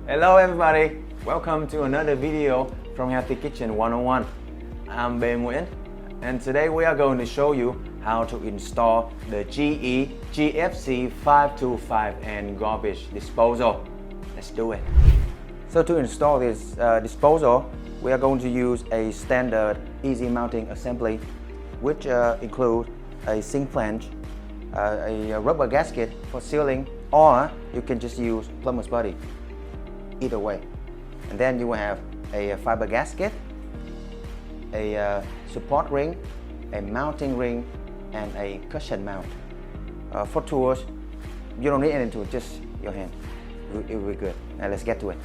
Hello everybody, welcome to another video from Healthy Kitchen 101. I'm Nguyen, and today we are going to show you how to install the GE GFC525N garbage disposal. Let's do it. So to install this disposal, we are going to use a standard easy mounting assembly, which include a sink flange, a rubber gasket for sealing, or you can just use Plumber's Putty. Either way. And then you will have a fiber gasket, a support ring, a mounting ring, and a cushion mount. For tools, you don't need any tool, just your hand. It will be good. Now let's get to it.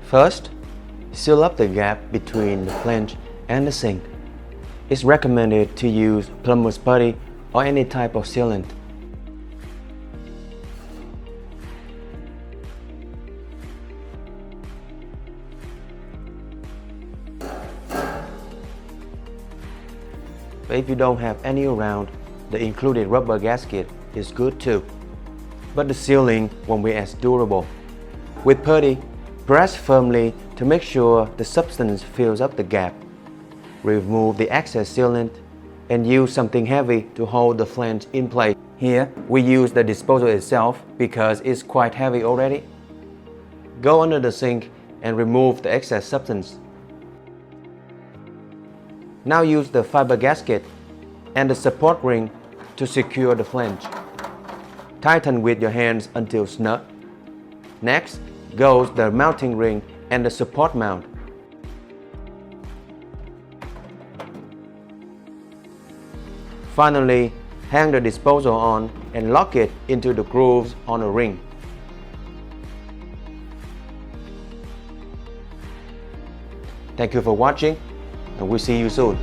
First, seal up the gap between the flange and the sink. It's recommended to use Plumber's Putty or any type of sealant. But if you don't have any around, the included rubber gasket is good too. But the sealing won't be as durable. With putty, press firmly to make sure the substance fills up the gap. Remove the excess sealant and use something heavy to hold the flange in place. Here, we use the disposal itself because it's quite heavy already. Go under the sink and remove the excess substance. Now use the fiber gasket and the support ring to secure the flange. Tighten with your hands until snug. Next goes the mounting ring and the support mount. Finally, hang the disposal on and lock it into the grooves on the ring. Thank you for watching, and we'll see you soon.